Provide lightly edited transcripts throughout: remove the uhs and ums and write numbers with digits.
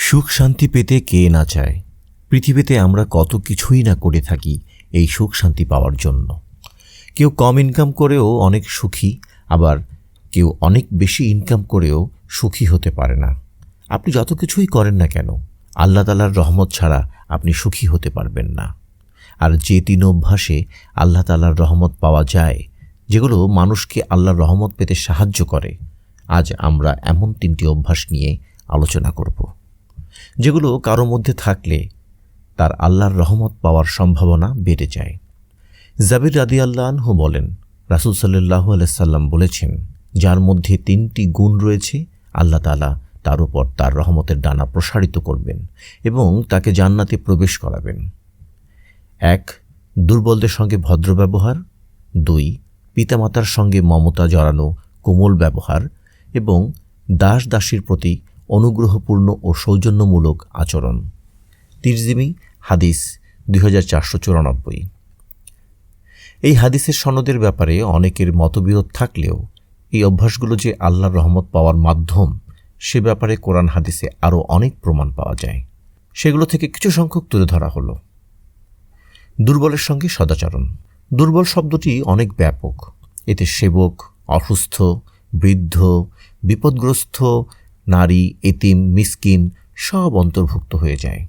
সুখ শান্তি পেতে কে না চায়। পৃথিবীতে আমরা কত কিছুই না করে থাকি এই সুখ শান্তি পাওয়ার জন্য। কেউ কম ইনকাম করেও অনেক সুখী, আবার কেউ অনেক বেশি ইনকাম করেও সুখী হতে পারে না। আপনি যত কিছুই করেন না কেন, আল্লাহ তাআলার রহমত ছাড়া আপনি সুখী হতে পারবেন না। আর যে তিন অভ্যাসে আল্লাহ তাআলার রহমত পাওয়া যায়, যেগুলো মানুষকে আল্লাহর রহমত পেতে সাহায্য করে, আজ আমরা এমন তিনটি অভ্যাস নিয়ে আলোচনা করব, যেগুলো কারো মধ্যে থাকলে তার আল্লাহর রহমত পাওয়ার সম্ভাবনা বেড়ে যায়। জাবির রাদিয়াল্লাহু আনহু বলেন, রাসূল সাল্লাল্লাহু আলাইহি সাল্লাম বলেছেন, যার মধ্যে তিনটি গুণ রয়েছে, আল্লাহ তাআলা তার উপর তার রহমতের ডানা প্রসারিত করবেন এবং তাকে জান্নাতে প্রবেশ করাবেন। ১. দুর্বলদের সঙ্গে ভদ্র ব্যবহার। ২. পিতামাতার সঙ্গে মমতা জড়ানো কোমল ব্যবহার এবং দাস দাসীর প্রতি অনুগ্রহপূর্ণ ও সৌজন্যমূলক আচরণ। তিরমিজি হাদিস 2494। এই হাদিসের সনদের ব্যাপারে অনেকের মতবিরোধ থাকলেও এই অভ্যাসগুলো যে আল্লাহর রহমত পাওয়ার মাধ্যম, সে ব্যাপারে কোরআন হাদিসে আরও অনেক প্রমাণ পাওয়া যায়। সেগুলো থেকে কিছু সংখ্যক তুলে ধরা হলো। দুর্বলের সঙ্গে সদাচরণ। দুর্বল শব্দটি অনেক ব্যাপক। এতে সেবক, অসুস্থ, বৃদ্ধ, বিপদগ্রস্ত, নারী, এতিম, মিসকিন সব অন্তর্ভুক্ত হয়ে যায়।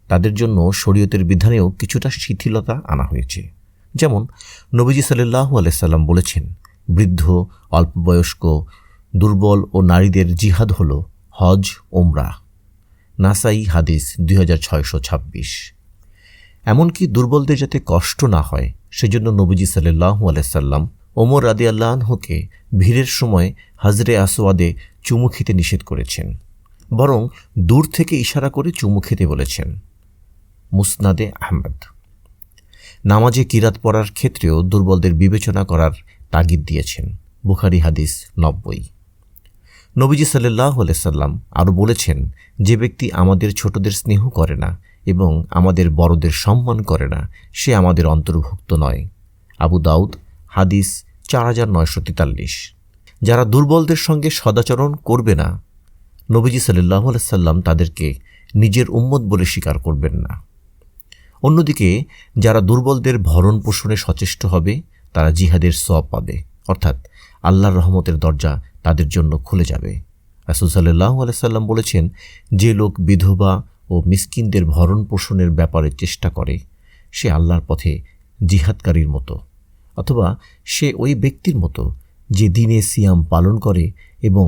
তাদের জন্য শরীয়তের বিধানেও কিছুটা শিথিলতা আনা হয়েছে। যেমন নবীজি সাল্লাল্লাহু আলাইহি সাল্লাম বলেছেন, বৃদ্ধ, অল্পবয়স্ক, দুর্বল ও নারীদের জিহাদ হল হজ, ওমরাহ। নাসাই হাদিস 2626। এমনকি দুর্বলদের যাতে কষ্ট না হয়, সেজন্য নবীজি সাল্লাল্লাহু আলাইহি সাল্লাম ওমর রাদিয়াল্লাহু আনহুকে ভিড়ের সময় হাজরে আসওয়াদে চুমু খেতে নিষেধ করেছেন, বরং দূর থেকে ইশারা করে চুমু খেতে বলেছেন। মুসনাদে আহমদ। নামাজে কিরাত পড়ার ক্ষেত্রেও দুর্বলদের বিবেচনা করার তাগিদ দিয়েছেন। বুখারী হাদিস 90। নবীজি সাল্লাল্লাহু আলাইহি সাল্লাম আরও বলেছেন, যে ব্যক্তি আমাদের ছোটদের স্নেহ করে না এবং আমাদের বড়দের সম্মান করে না, সে আমাদের অন্তর্ভুক্ত নয়। আবু দাউদ হাদিস 4943। যারা দুর্বলদের সঙ্গে সদাচরণ করবে না, নবীজি সাল্লাল্লাহু আলাইহি সাল্লাম তাদেরকে নিজের উম্মত বলে স্বীকার করবেন না। অন্যদিকে যারা দুর্বলদের ভরণ পোষণে সচেষ্ট হবে, তারা জিহাদের সওয়াব পাবে, অর্থাৎ আল্লাহর রহমতের দরজা তাদের জন্য খুলে যাবে। রাসূল সাল্লাল্লাহু আলাইহি সাল্লাম বলেছেন, যে লোক বিধবা ও মিসকিনদের ভরণ পোষণের ব্যাপারে চেষ্টা করে, সে আল্লাহর পথে জিহাদকারীর মতো, অথবা সে ওই ব্যক্তির মতো যে দিনে সিয়াম পালন করে এবং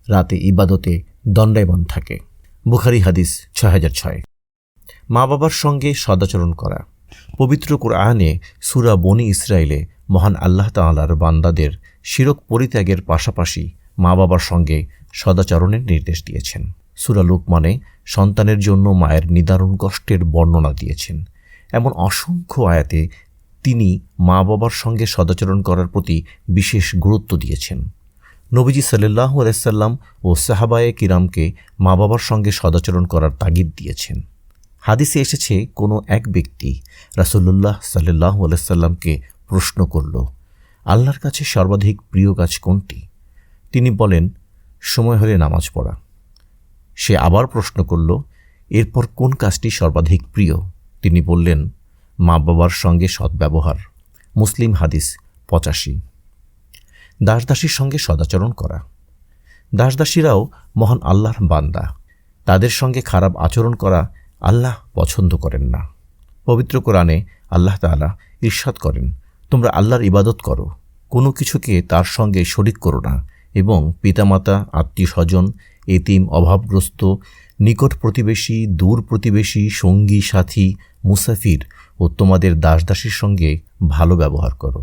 রাতে ইবাদতে দণ্ডায়মান থাকে। বুখারী হাদিস 6006। মা বাবার সঙ্গে সদাচরণ করা। পবিত্র কুরআনে সূরা বনী ইসরাইলে মহান আল্লাহ তাআলার বান্দাদের শিরক পরিত্যাগের পাশাপাশি মা বাবার সঙ্গে সদাচরণের নির্দেশ দিয়েছেন। সূরা লুকমানে সন্তানের জন্য মায়ের নিদারুণ কষ্টের বর্ণনা দিয়েছেন। এমন অসংখ্য আয়াতে তিনি মা বাবার সঙ্গে সদাচরণ করার প্রতি বিশেষ গুরুত্ব দিয়েছেন। নবীজি সাল্লাল্লাহু আলাইহি সাল্লাম ও সাহাবায়ে কিরামকে মা বাবার সঙ্গে সদাচরণ করার তাগিদ দিয়েছেন। হাদিসে এসেছে, কোনো এক ব্যক্তি রাসূলুল্লাহ সাল্লাল্লাহু আলাইহি সাল্লামকে প্রশ্ন করল, আল্লাহর কাছে সর্বাধিক প্রিয় কাজ কোনটি? তিনি বলেন, সময় হলে নামাজ পড়া। সে আবার প্রশ্ন করল, এরপর কোন কাজটি সর্বাধিক প্রিয়? তিনি বললেন, মা বাবার সঙ্গে সদ্ব্যবহার। মুসলিম হাদিস 85। দাস দাসীর সঙ্গে সদাচরণ করা। দাস দাসীরাও মহান আল্লাহর বান্দা। তাদের সঙ্গে খারাপ আচরণ করা আল্লাহ পছন্দ করেন না। পবিত্র কোরআনে আল্লাহ তাআলা ইরশাদ করেন, তোমরা আল্লাহর ইবাদত করো, কোনো কিছুকে তার সঙ্গে শরিক করো না, এবং পিতামাতা, আত্মীয় স্বজন, এতিম, অভাবগ্রস্ত, নিকট প্রতিবেশী, দূর প্রতিবেশী, সঙ্গী সাথী, মুসাফির ও তোমাদের দাস দাসীর সঙ্গে ভালো ব্যবহার করো।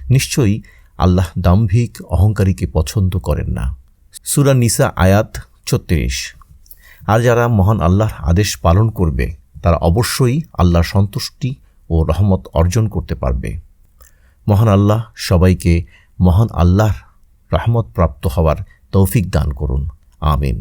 নিশ্চয়ই আল্লাহ দাম্ভিক অহংকারীকে পছন্দ করেন না। সূরা নিসা আয়াত 36। আর যারা মহান আল্লাহর আদেশ পালন করবে, তারা অবশ্যই আল্লাহর সন্তুষ্টি ও রহমত অর্জন করতে পারবে। মহান আল্লাহ সবাইকে মহান আল্লাহর রহমত প্রাপ্ত হওয়ার তৌফিক দান করুন। আমিন।